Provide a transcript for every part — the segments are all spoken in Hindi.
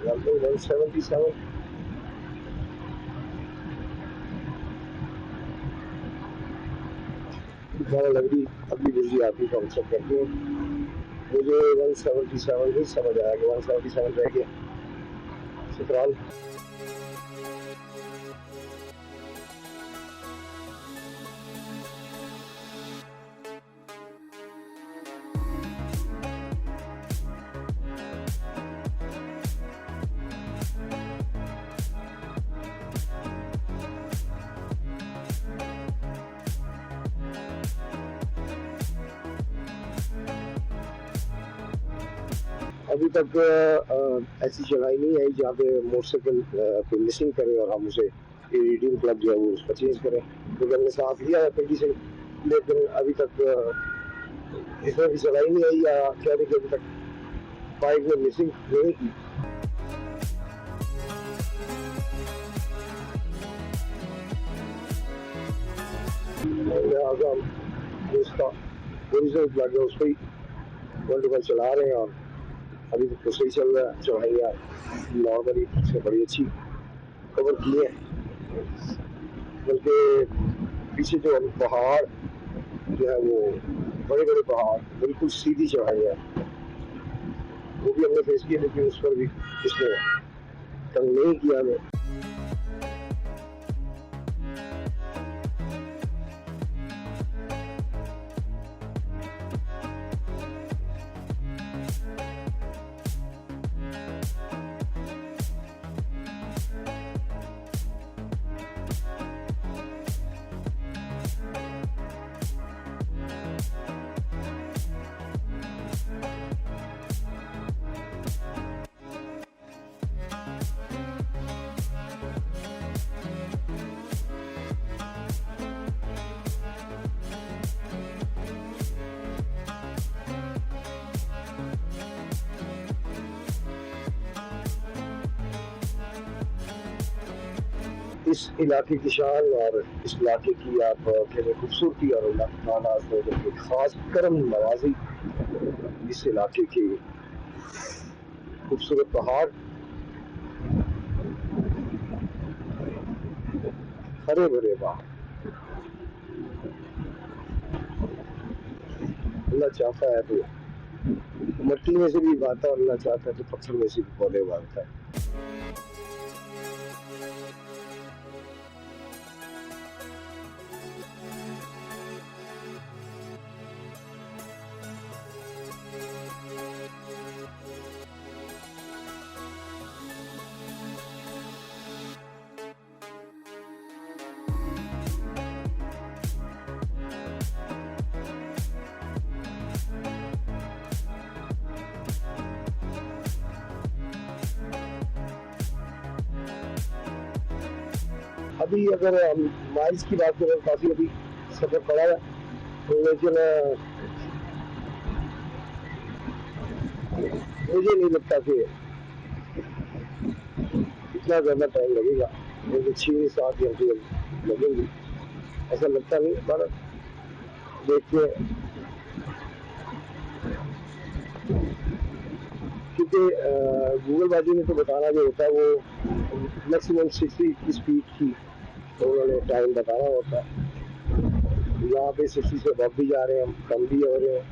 177। ज़्यादा लग रही अभी बिजली आती तो हम सब करते हैं। मुझे 177 भी समझ आया कि 177 रह गया। चित्राल अभी तक ऐसी जगह ही नहीं आई जहाँ पे मोटरसाइकिल पे मिसिंग करे और हम उसे रीडिंग क्लब जो है वो उसका चेंज करें। तो हमने साथ लिया है पिंडी से, लेकिन अभी तक इसमें भी जगह ही नहीं आई या कह रहे कि अभी तक बाइक में मिसिंग नहीं की। लिहाजा हम उसका ओरिजिनल प्लग है उसको ही वर्ल्ड चला रहे हैं और अभी तो सही चल रहा है। चढ़ाइयाँ नॉर्मली से बड़ी अच्छी कवर किए हैं, बल्कि पीछे जो पहाड़ जो है वो बड़े बड़े पहाड़ बिल्कुल सीधी चढ़ाई है वो भी हमने फेस किया, लेकिन उस पर भी इसने तंग नहीं किया हमें। इस इलाके की शान और इस इलाके की आप कहते खूबसूरती और अल्लाह खास करम नवाजी, इस इलाके के खूबसूरत पहाड़, हरे भरे पहाड़। अल्लाह चाहता है तो मट्टी में से भी उगाता है, अल्लाह चाहता है तो पत्थर में से भी पौधे उगाता है। अभी अगर हम माइल्स की बात करें काफी अभी सफर पड़ा है, लेकिन मुझे नहीं लगता कि इतना ज्यादा टाइम लगेगा, मुझे 6-7 घंटे लगेंगे, ऐसा लगता नहीं। पर देखते हैं, क्योंकि गूगल बाजी में तो बताना जो होता है वो मैक्सिमम 60 की स्पीड की तो उन्होंने टाइम बताना होता है। यहाँ पे 60 से बढ़ भी जा रहे हैं, हम कम भी हो रहे हैं।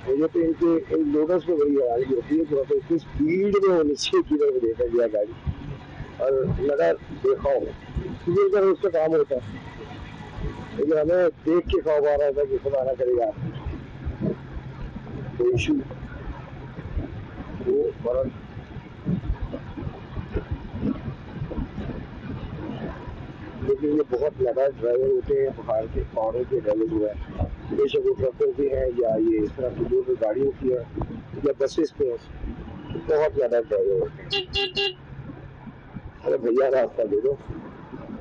मुझे तो इनके इन लोडर्स में बड़ी हैरानी होती है कि मतलब इतनी स्पीड में वो नीचे की तरफ देखा गया गाड़ी और लगा देखा हो, क्योंकि इधर उसका काम होता है, लेकिन हमें देख के खौफ आ रहा था कि खुदा ना करेगा कोई इशू वो बड़ा। लेकिन ये बहुत लगा ड्राइवर होते हैं पहाड़ों के ड्राइवर जो है, बेशक वो ट्रकों के हैं या ये इस तरह की दूर गाड़ियों की है या बसेस पे है, बहुत ज्यादा ड्राइवर होते हैं। अरे भैया रास्ता दे दो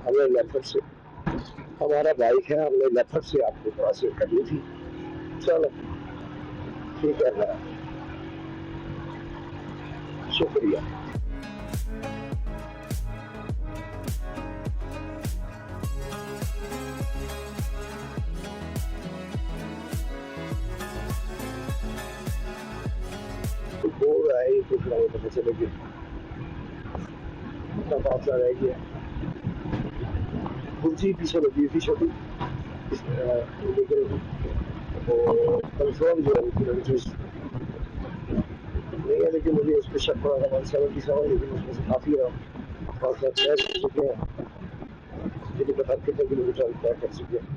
हमें, लेफ्ट से हमारा बाइक है, हमने लेफ्ट से आपको क्रॉसिंग करनी थी, चलो ठीक है, शुक्रिया। हो रहा है, कुछ ना पता चले कि इतना फासला रह गया। कुर्सी पीछे लगी थी छोटी, लेकिन वो कंफर्म जो है नहीं है, लेकिन मुझे उस पर शक पड़ा था 177, लेकिन उसमें से काफ़ी फासला तय कर चुके हैं, जिन्हें पता कितने किलोमीटर तय कर चुके हैं।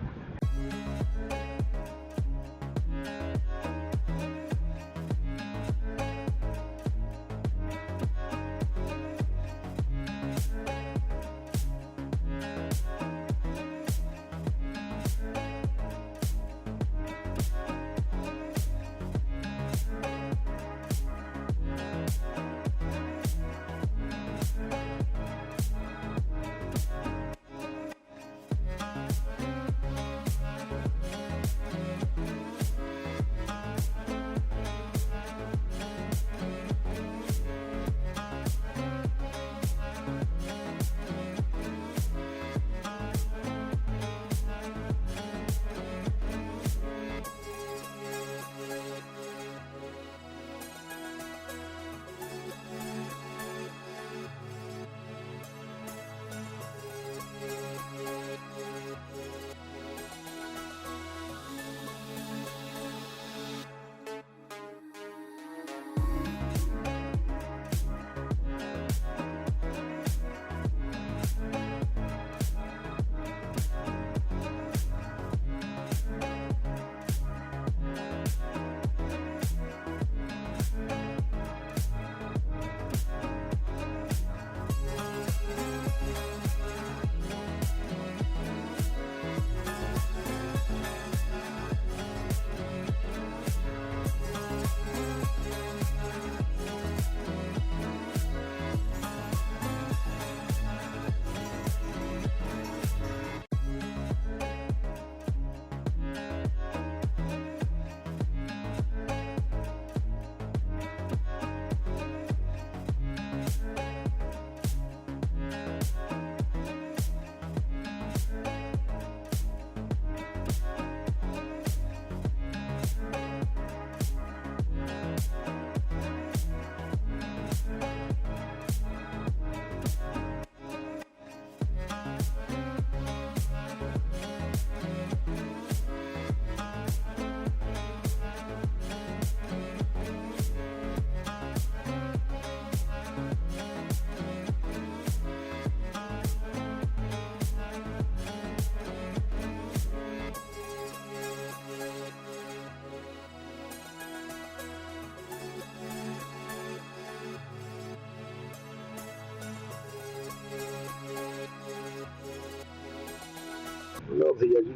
लो भैया जी,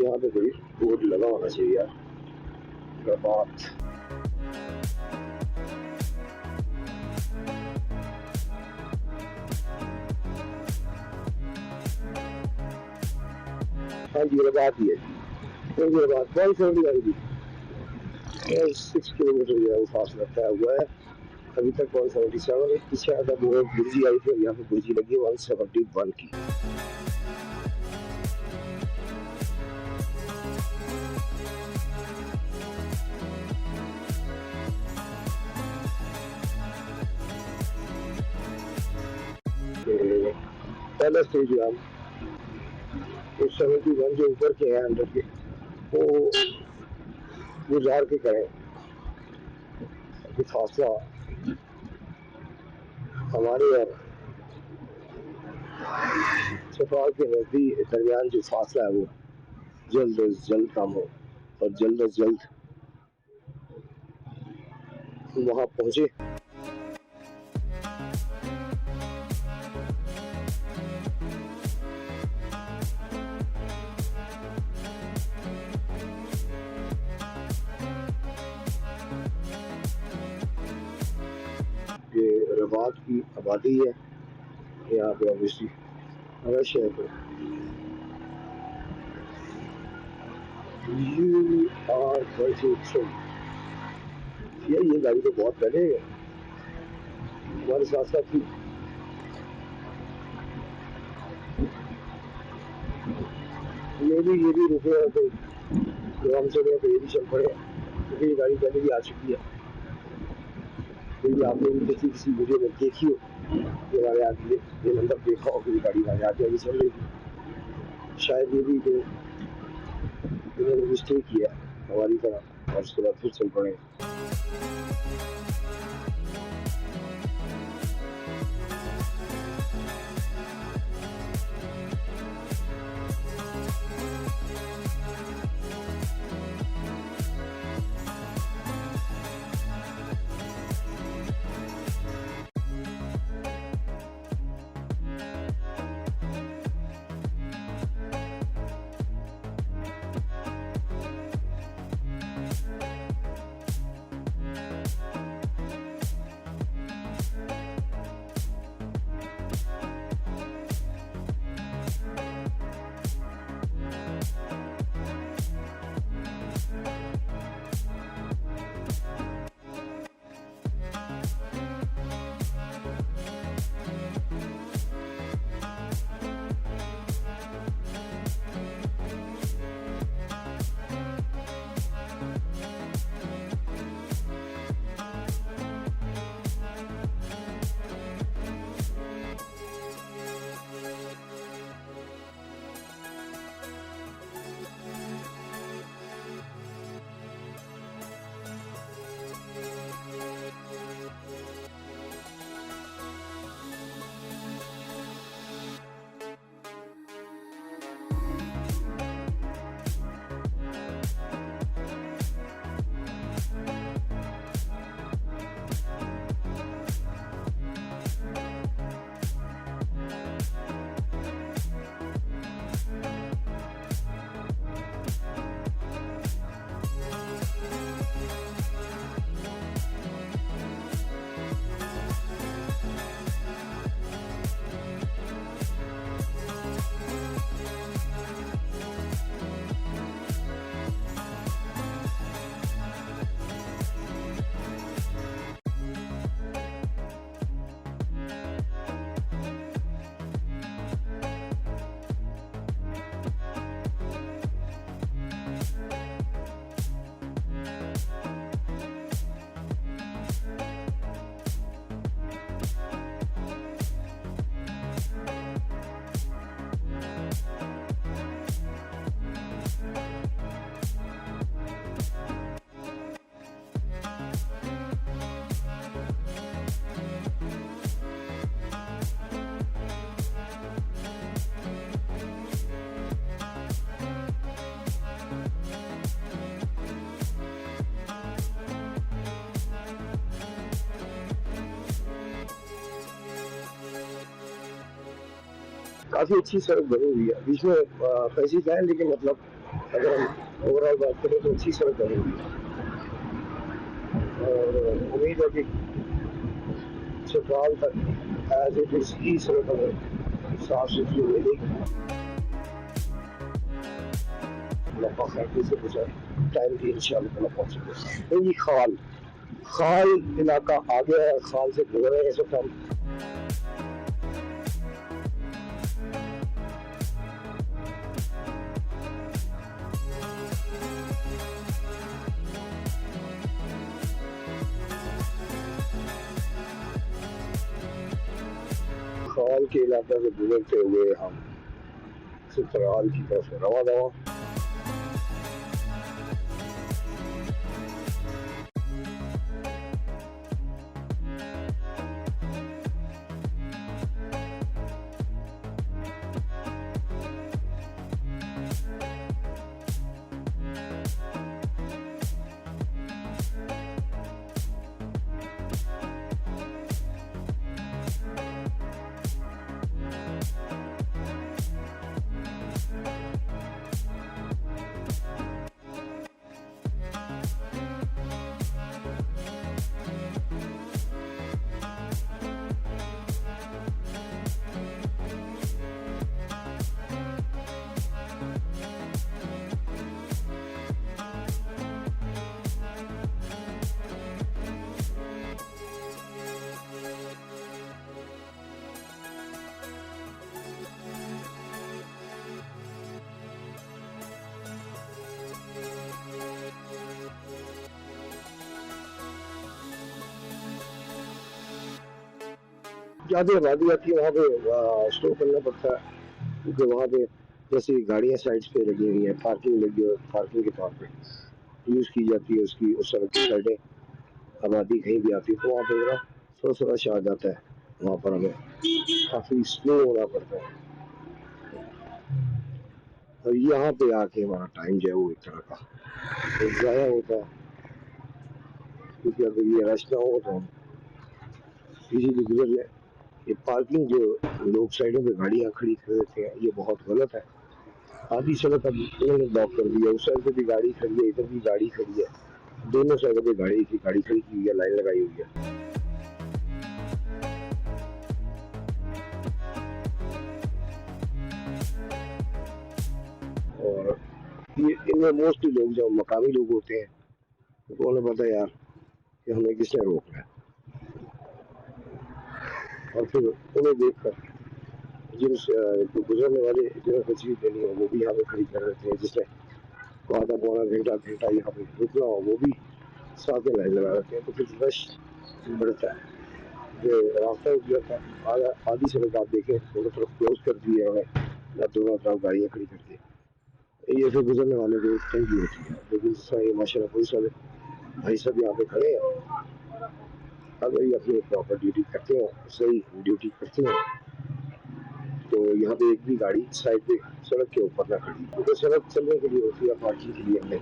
यहाँ पे कोई बोर्ड लगा होना चाहिए यार, बात। हाँ जी, बात ही है, मुझे बात बहुत समझ आएगी। 6 किलोमीटर जो है वो फासला तय हुआ है अभी तक। 177 पीछे आधा बहुत बुर्जी आई थी और यहाँ पे बुर्जी लगी 171 की। पहला स्टेज है, हम उस 71 जो ऊपर के हैं अंडर के, वो गुजार के करें। अभी फासला हमारे और चटराल के नजदीक दरमियान जो फासला है वो जल्द अज जल्द कम हो और जल्द अज जल्द वहां पहुंचे। ये रबात की आबादी है यहाँ पे, ऑब्वियसली रश है। तो यू आर ये गाड़ी तो बहुत पहले हमारे साथ साथ थी। ये भी रुके हैं तो हम चले तो ये भी चल पड़े। क्योंकि ये गाड़ी पहले भी आ चुकी है, फिर भी आपने भी देखी किसी वीडियो में देखी हो, ये हमारे आगे ये नंबर देखा हो कि गाड़ी हमारे आगे आगे चल रही थी। शायद ये भी कि इन्होंने मिस्टेक किया हमारी तरह और उसके बाद फिर चल पड़े। काफ़ी अच्छी सड़क बनी हुई है, बीच में फैसी है, लेकिन मतलब अगर हम ओवरऑल बात करें तो अच्छी सड़क बनी हुई है और उम्मीद है कि चित्राल तक एज इट इज की सड़क हमें साफ सुथरी मिलेगी। से कुछ टाइम की इंशाल्लाह पहुंचेंगे। तो ये खाल इलाका आ गया है, खाल से गुजर रहे हैं इस वक्त हम। खाल के इलाके से गुजरते हुए हम चित्राल की तरफ रवा दवा। ज़्यादा आबादी आती है वहाँ पे स्टॉप करना पड़ता है, क्योंकि वहाँ पे जैसे गाड़ियाँ साइड्स पे लगी हुई हैं, पार्किंग लगी हुई है, पार्किंग के तौर पे यूज़ की जाती है उसकी, उस सड़क की साइडें आबादी कहीं भी आती है तो वहाँ पे ज़रा थोड़ा सा रश आ जाता है, वहाँ पर हमें काफ़ी स्लो होना पड़ता है। और यहाँ पे आके हमारा टाइम जो है वो एक तरह का ज़ाया होता है, क्योंकि अगर ये रश ना हो तो हम इजीली गुजर जाए। ये पार्किंग जो लोग साइडों पे गाड़ियाँ खड़ी कर देते हैं ये बहुत गलत है। आधी सड़क अब इन्होंने ब्लॉक कर दिया, उस साइड पे भी गाड़ी खड़ी है, इधर भी गाड़ी खड़ी है, दोनों साइडों पे गाड़ी खड़ी की हुई है, लाइन लगाई हुई है। और ये इनमें मोस्टली लोग जो मकामी लोग होते हैं तो उन्हें पता है यार कि हमें किसने रोकना है, और फिर उन्हें देख कर जो गुजरने वाले जिन्हें तस्वीर देनी हो वो भी यहाँ पे खड़ी कर देते हैं, जिसने को आधा पौना घंटा यहाँ पे रुकना हो वो भी साथ में लाइन लगा रखे हैं, तो फिर रश बढ़ता है। जो रास्ता जो था आधी सड़क आप देखें दोनों तरफ क्लोज कर दिए हैं, या दोनों तरफ गाड़ियाँ खड़ी कर दी, ये फिर गुजरने वाले को तंगी होती है। लेकिन माशाल्लाह पुलिस वाले भाई साहब यहाँ पे खड़े हैं, अगर ये अपनी प्रॉपर ड्यूटी करते हो, सही ड्यूटी करते हो, तो यहाँ पे एक भी गाड़ी साइड पे सड़क के ऊपर ना खड़ी, तो सड़क चलने के लिए होती है, पार्किंग के लिए नहीं।